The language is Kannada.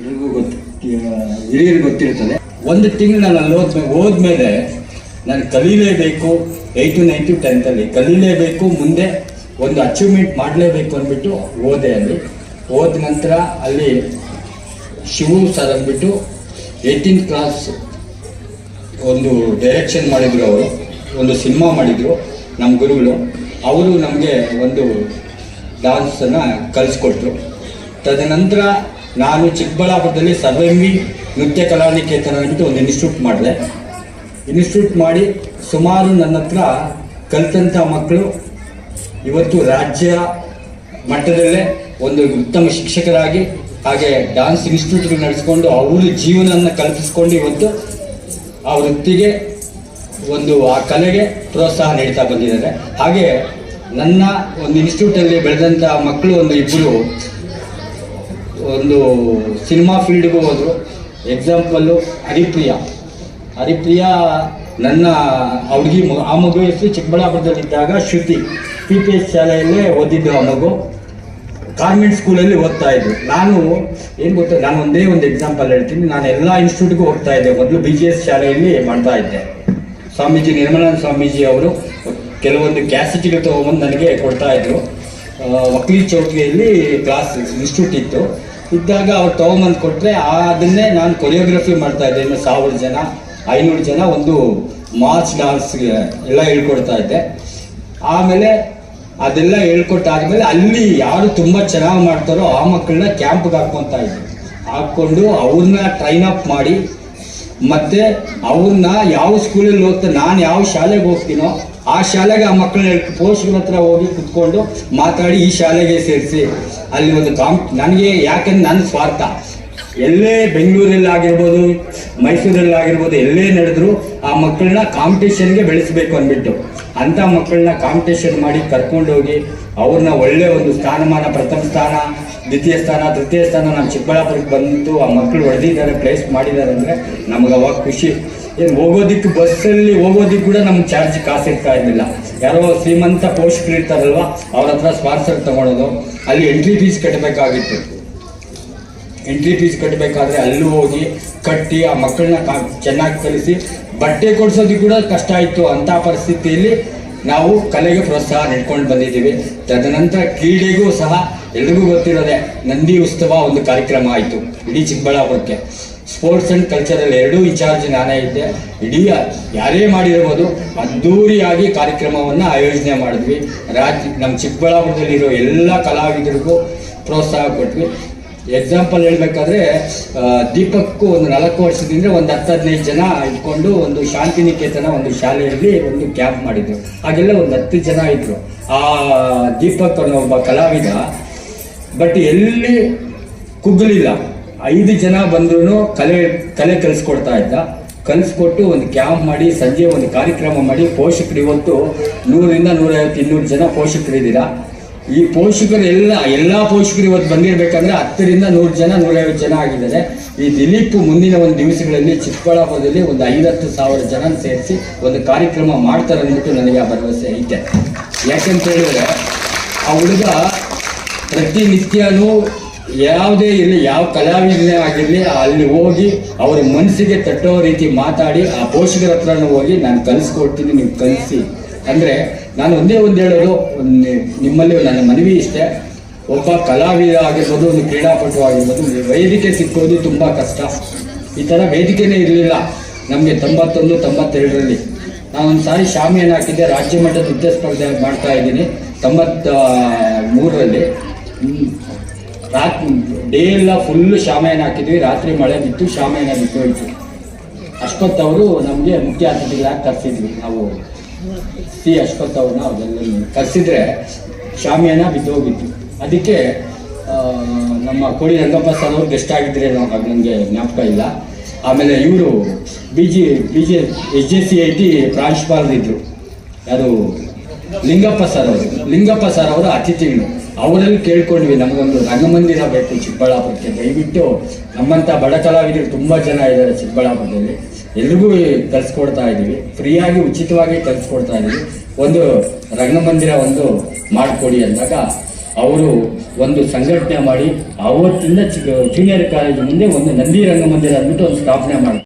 ಎಲ್ರಿಗೂ ಹಿರಿಯರಿಗೆ ಗೊತ್ತಿರ್ತದೆ. ಒಂದು ತಿಂಗಳು ನಾನು ಅಲ್ಲಿ ಹೋದ್ಮೇಲೆ ನಾನು ಕಲೀಲೇಬೇಕು. 8th, 9th, 10th ಕಲೀಲೇಬೇಕು, ಮುಂದೆ ಒಂದು ಅಚೀವ್ಮೆಂಟ್ ಮಾಡಲೇಬೇಕು ಅಂದ್ಬಿಟ್ಟು ಹೋದೆ. ಅಲ್ಲಿ ಹೋದ ನಂತರ ಅಲ್ಲಿ ಶಿವು ಸರ್ ಅಂದ್ಬಿಟ್ಟು 18th ಕ್ಲಾಸ್ ಒಂದು ಡೈರೆಕ್ಷನ್ ಮಾಡಿದರು. ಅವರು ಒಂದು ಸಿನಿಮಾ ಮಾಡಿದರು ನಮ್ಮ ಗುರುಗಳು. ಅವರು ನಮಗೆ ಒಂದು ಡ್ಯಾನ್ಸನ್ನು ಕಲಿಸ್ಕೊಟ್ರು. ತದನಂತರ ನಾನು ಚಿಕ್ಕಬಳ್ಳಾಪುರದಲ್ಲಿ ಸರ್ವೆಂವಿ ನೃತ್ಯ ಕಲಾನಿಕೇತನ ಅಂದ್ಬಿಟ್ಟು ಒಂದು ಇನ್ಸ್ಟಿಟ್ಯೂಟ್ ಮಾಡಿದೆ. ಇನ್ಸ್ಟಿಟ್ಯೂಟ್ ಮಾಡಿ ಸುಮಾರು ನನ್ನ ಹತ್ರ ಕಲಿತಂಥ ಮಕ್ಕಳು ಇವತ್ತು ರಾಜ್ಯ ಮಟ್ಟದಲ್ಲೇ ಒಂದು ಉತ್ತಮ ಶಿಕ್ಷಕರಾಗಿ, ಹಾಗೆ ಡ್ಯಾನ್ಸ್ ಇನ್ಸ್ಟಿಟ್ಯೂಟ್ ನಡೆಸ್ಕೊಂಡು ಅವ್ರ ಜೀವನವನ್ನು ಕಲ್ಪಿಸ್ಕೊಂಡು ಇವತ್ತು ಆ ವೃತ್ತಿಗೆ ಆ ಕಲೆಗೆ ಪ್ರೋತ್ಸಾಹ ನೀಡ್ತಾ ಬಂದಿದ್ದಾರೆ. ಹಾಗೆ ನನ್ನ ಒಂದು ಇನ್ಸ್ಟಿಟ್ಯೂಟಲ್ಲಿ ಬೆಳೆದಂಥ ಮಕ್ಕಳು ಇಬ್ಬರು ಒಂದು ಸಿನಿಮಾ ಫೀಲ್ಡ್ಗೂ ಹೋದರು. ಎಕ್ಸಾಂಪಲ್ಲು ಹರಿಪ್ರಿಯಾ ನನ್ನ ಅವ್ರಿಗೆ ಆ ಮಗು ಹೆಸರು ಚಿಕ್ಕಬಳ್ಳಾಪುರದಲ್ಲಿದ್ದಾಗ ಶ್ರುತಿ PPS ಶಾಲೆಯಲ್ಲೇ ಓದಿದ್ದು. ಆ ಮಗು ಕಾನ್ವೆಂಟ್ ಸ್ಕೂಲಲ್ಲಿ ಓದ್ತಾ ಇದ್ರು. ನಾನು ಏನು ಗೊತ್ತಾ, ನಾನು ಒಂದೇ ಒಂದು ಎಕ್ಸಾಂಪಲ್ ಹೇಳ್ತೀನಿ. ನಾನು ಎಲ್ಲ ಇನ್ಸ್ಟಿಟ್ಯೂಟ್ಗೂ ಹೋಗ್ತಾ ಇದ್ದೆ. ಮೊದಲು BGS ಶಾಲೆಯಲ್ಲಿ ಮಾಡ್ತಾ ಇದ್ದೆ. ಸ್ವಾಮೀಜಿ ನಿರ್ಮಲಾನಂದ ಸ್ವಾಮೀಜಿ ಅವರು ಕೆಲವೊಂದು ಕ್ಯಾಸೆಟ್ಗಳು ತೊಗೊಂಬಂದು ನನಗೆ ಕೊಡ್ತಾ ಇದ್ರು. ವಕೀಲ್ ಚೌಕಿಯಲ್ಲಿ ಕ್ಲಾಸ್ ಇನ್ಸ್ಟಿಟ್ಯೂಟ್ ಇದ್ದಾಗ ಅವ್ರು ತೊಗೊಂಬಂದು ಕೊಟ್ಟರೆ ಅದನ್ನೇ ನಾನು ಕೊರಿಯೋಗ್ರಫಿ ಮಾಡ್ತಾ ಇದ್ದೆ. ಇನ್ನು 1000 ಜನ 500 ಜನ ಒಂದು ಮಾರ್ಚ್ ಡಾನ್ಸ್ಗೆ ಎಲ್ಲ ಹೇಳ್ಕೊಡ್ತಾ ಇದ್ದೆ. ಆಮೇಲೆ ಅದೆಲ್ಲ ಹೇಳ್ಕೊಟ್ಟಾದ್ಮೇಲೆ ಅಲ್ಲಿ ಯಾರು ತುಂಬ ಚೆನ್ನಾಗಿ ಮಾಡ್ತಾರೋ ಆ ಮಕ್ಕಳನ್ನ ಕ್ಯಾಂಪ್ಗೆ ಹಾಕ್ಕೊಂಡು ಅವ್ರನ್ನ ಟ್ರೈನ್ ಅಪ್ ಮಾಡಿ, ಮತ್ತು ಅವ್ರನ್ನ ಯಾವ ಸ್ಕೂಲಲ್ಲಿ ನಾನು ಯಾವ ಶಾಲೆಗೆ ಹೋಗ್ತೀನೋ ಆ ಶಾಲೆಗೆ ಆ ಮಕ್ಕಳನ್ನ ಪೋಷಕರ ಹತ್ರ ಹೋಗಿ ಕುತ್ಕೊಂಡು ಮಾತಾಡಿ ಈ ಶಾಲೆಗೆ ಸೇರಿಸಿ ಅಲ್ಲಿ ಒಂದು ನನಗೆ ಯಾಕಂದ್ರೆ ನನ್ನ ಸ್ವಾರ್ಥ ಎಲ್ಲೇ ಬೆಂಗಳೂರಲ್ಲಾಗಿರ್ಬೋದು, ಮೈಸೂರಲ್ಲಾಗಿರ್ಬೋದು, ಎಲ್ಲೇ ನಡೆದ್ರು ಆ ಮಕ್ಕಳನ್ನ ಕಾಂಪಿಟೇಷನ್ಗೆ ಬೆಳೆಸಬೇಕು ಅಂದ್ಬಿಟ್ಟು ಅಂಥ ಮಕ್ಕಳನ್ನ ಕಾಂಪಿಟೇಷನ್ ಮಾಡಿ ಕರ್ಕೊಂಡೋಗಿ ಅವ್ರನ್ನ ಒಳ್ಳೆ ಒಂದು ಸ್ಥಾನಮಾನ, ಪ್ರಥಮ ಸ್ಥಾನ, ದ್ವಿತೀಯ ಸ್ಥಾನ, ತೃತೀಯ ಸ್ಥಾನ ನಮ್ಮ ಚಿಕ್ಕಬಳ್ಳಾಪುರಕ್ಕೆ ಬಂತು ಆ ಮಕ್ಕಳು ಹೊಡೆದಿದ್ದಾರೆ, ಪ್ಲೇಸ್ ಮಾಡಿದ್ದಾರೆ ಅಂದರೆ ನಮಗೆ ಅವಾಗ ಖುಷಿ. ಏನು ಹೋಗೋದಿಕ್ಕೆ ಬಸ್ಸಲ್ಲಿ ಹೋಗೋದಿಕ್ಕೆ ಕೂಡ ನಮ್ಗೆ ಚಾರ್ಜ್ ಕಾಸು ಇರ್ತಾ ಇರಲಿಲ್ಲ. ಯಾರೋ ಶ್ರೀಮಂತ ಪೋಷಕರು ಇರ್ತಾರಲ್ವ ಅವ್ರ ಹತ್ರ ಸ್ಪಾನ್ಸರ್ ತೊಗೊಳೋದು. ಅಲ್ಲಿ ಎಂಟ್ರಿ ಫೀಸ್ ಕಟ್ಟಬೇಕಾಗಿತ್ತು. ಎಂಟ್ರಿ ಫೀಸ್ ಕಟ್ಟಬೇಕಾದ್ರೆ ಅಲ್ಲೂ ಹೋಗಿ ಕಟ್ಟಿ ಆ ಮಕ್ಕಳನ್ನ ಚೆನ್ನಾಗಿ ಕಲಿಸಿ ಬಟ್ಟೆ ಕೊಡಿಸೋದಕ್ಕೆ ಕೂಡ ಕಷ್ಟ ಆಯಿತು. ಅಂಥ ಪರಿಸ್ಥಿತಿಯಲ್ಲಿ ನಾವು ಕಲೆಗೆ ಪ್ರೋತ್ಸಾಹ ನೀಡ್ಕೊಂಡು ಬಂದಿದ್ದೀವಿ. ತದನಂತರ ಕ್ರೀಡೆಗೂ ಸಹ ಎಲ್ರಿಗೂ ಗೊತ್ತಿರೋದೆ, ನಂದಿ ಉತ್ಸವ ಒಂದು ಕಾರ್ಯಕ್ರಮ ಆಯಿತು ಇಡೀ ಚಿಕ್ಕಬಳ್ಳಾಪುರಕ್ಕೆ. ಸ್ಪೋರ್ಟ್ಸ್ ಆ್ಯಂಡ್ ಕಲ್ಚರಲ್ ಎರಡೂ ಇನ್ಚಾರ್ಜ್ ನಾನೇ ಇದ್ದೆ. ಇಡೀ ಯಾರೇ ಮಾಡಿರ್ಬೋದು ಅದ್ಧೂರಿಯಾಗಿ ಕಾರ್ಯಕ್ರಮವನ್ನು ಆಯೋಜನೆ ಮಾಡಿದ್ವಿ. ನಮ್ಮ ಚಿಕ್ಕಬಳ್ಳಾಪುರದಲ್ಲಿರೋ ಎಲ್ಲ ಕಲಾವಿದರಿಗೂ ಪ್ರೋತ್ಸಾಹ ಕೊಟ್ವಿ. ಎಕ್ಸಾಂಪಲ್ ಹೇಳಬೇಕಾದ್ರೆ ದೀಪಕ್ಕೂ ಒಂದು 4 ವರ್ಷದಿಂದ ಒಂದು 10-15 ಜನ ಇಟ್ಕೊಂಡು ಒಂದು ಶಾಂತಿನಿಕೇತನ ಒಂದು ಶಾಲೆಯಲ್ಲಿ ಒಂದು ಕ್ಯಾಂಪ್ ಮಾಡಿದ್ರು. ಹಾಗೆಲ್ಲ ಒಂದು 10 ಜನ ಇದ್ರು. ಆ ದೀಪಕ್ ಅನ್ನೋ ಒಬ್ಬ ಕಲಾವಿದ ಬಟ್ ಎಲ್ಲಿ ಕುಗ್ಗಲಿಲ್ಲ. 5 ಜನ ಬಂದ್ರೂ ಕಲೆ ಕಲಿಸ್ಕೊಡ್ತಾ ಇದ್ದ. ಕಲಿಸ್ಕೊಟ್ಟು ಒಂದು ಕ್ಯಾಂಪ್ ಮಾಡಿ ಸಂಜೆ ಒಂದು ಕಾರ್ಯಕ್ರಮ ಮಾಡಿ ಪೋಷಕರು ಇವತ್ತು 100ರಿಂದ 150, 200 ಜನ ಪೋಷಕರಿದ್ದೀರಾ. ಈ ಪೋಷಕರು ಎಲ್ಲ ಪೋಷಕರು ಇವತ್ತು ಬಂದಿರಬೇಕಂದ್ರೆ 10ರಿಂದ 100 ಜನ 150 ಜನ ಆಗಿದ್ದಾರೆ. ಈ ದಿಲೀಪ್ ಮುಂದಿನ ಒಂದು ದಿವಸಗಳಲ್ಲಿ ಚಿಕ್ಕಬಳ್ಳಾಪುರದಲ್ಲಿ ಒಂದು 5-10 ಸಾವಿರ ಜನ ಸೇರಿಸಿ ಒಂದು ಕಾರ್ಯಕ್ರಮ ಮಾಡ್ತಾರೆ ಅಂದ್ಬಿಟ್ಟು ನನಗೆ ಆ ಭರವಸೆ ಐತೆ. ಯಾಕೆಂತ ಹೇಳಿದ್ರೆ ಆ ಹುಡುಗ ಪ್ರತಿನಿತ್ಯನೂ ಯಾವುದೇ ಇರಲಿ, ಯಾವ ಕಲಾವಿದನೇ ಆಗಿರಲಿ, ಅಲ್ಲಿ ಹೋಗಿ ಅವರ ಮನಸ್ಸಿಗೆ ತಟ್ಟೋ ರೀತಿ ಮಾತಾಡಿ ಆ ಪೋಷಕರ ಹತ್ರನೂ ಹೋಗಿ ನಾನು ಕಲಿಸ್ಕೊಡ್ತೀನಿ, ನೀವು ಕಲಿಸಿ ಅಂದರೆ ನಾನು ಒಂದೇ ಒಂದು ಹೇಳೋದು, ನಿಮ್ಮಲ್ಲಿ ನನ್ನ ಮನವಿ ಇಷ್ಟೇ. ಒಬ್ಬ ಕಲಾವಿದ ಆಗಿರ್ಬೋದು, ಒಂದು ಕ್ರೀಡಾಪಟು ಆಗಿರ್ಬೋದು, ವೇದಿಕೆ ಸಿಕ್ಕೋದು ತುಂಬ ಕಷ್ಟ. ಈ ಥರ ವೇದಿಕೆನೇ ಇರಲಿಲ್ಲ ನಮಗೆ 91-92ರಲ್ಲಿ. ನಾನೊಂದು ಸಾರಿ ಶಾಮಿಯಾನ ಹಾಕಿದ್ದೆ, ರಾಜ್ಯ ಮಟ್ಟದ ನೃತ್ಯ ಸ್ಪರ್ಧೆ ಮಾಡ್ತಾ ಇದ್ದೀನಿ 93ರಲ್ಲಿ. ಡೇ ಎಲ್ಲ ಫುಲ್ಲು ಶಾಮಿಯಾನ ಹಾಕಿದ್ವಿ. ರಾತ್ರಿ ಮಳೆ ಬಿತ್ತು, ಶಾಮಿಯಾನ ಬಿಟ್ಟು ಹೋಯ್ತು. ಅಷ್ಟೊತ್ತವರು ನಮಗೆ ಮುಖ್ಯ ಅತಿಥಿಗಳಾಗಿ ಕರೆಸಿದ್ವಿ. ನಾವು ಅಶ್ವಥ್ ಅವ್ರನ್ನ ಅವ್ರೆಲ್ಲ ಕರೆಸಿದ್ರೆ ಶಾಮಿಯಾನ ಬಿದ್ದೋಗಿತ್ತು. ಅದಕ್ಕೆ ನಮ್ಮ ಕೋಡಿ ರಂಗಪ್ಪ ಸರ್ ಅವ್ರು ಗೆಸ್ಟ್ ಆಗಿದ್ರೆ ನನಗೆ ಜ್ಞಾಪಕ ಇಲ್ಲ. ಆಮೇಲೆ ಇವರು HJCIT ಪ್ರಾಂಶುಪಾಲರಿದ್ದರು, ಯಾರು ಲಿಂಗಪ್ಪ ಸರ್ ಅವರು ಅತಿಥಿಗಳು. ಅವರಲ್ಲಿ ಕೇಳ್ಕೊಂಡ್ವಿ, ನಮಗೊಂದು ರಂಗಮಂದಿರ ಬೇಕು ಚಿಕ್ಕಬಳ್ಳಾಪುರಕ್ಕೆ, ದಯವಿಟ್ಟು ನಮ್ಮಂಥ ಬಡ ಕಲಾವಿದರು ತುಂಬ ಜನ ಇದ್ದಾರೆ ಚಿಕ್ಕಬಳ್ಳಾಪುರದಲ್ಲಿ, ಎಲ್ರಿಗೂ ಕಲಿಸ್ಕೊಡ್ತಾ ಇದ್ದೀವಿ, ಫ್ರೀಯಾಗಿ ಉಚಿತವಾಗಿ ಕಲಿಸ್ಕೊಡ್ತಾ ಇದ್ದೀವಿ, ಒಂದು ರಂಗಮಂದಿರ ಒಂದು ಮಾಡಿಕೊಡಿ ಅಂದಾಗ ಅವರು ಒಂದು ಸಂಘಟನೆ ಮಾಡಿ ಅವತ್ತಿಂದ ಜೂನಿಯರ್ ಕಾಲೇಜ್ ಮುಂದೆ ಒಂದು ನಂದಿ ರಂಗಮಂದಿರ ಅಂದ್ಬಿಟ್ಟು ಒಂದು ಸ್ಥಾಪನೆ ಮಾಡಿ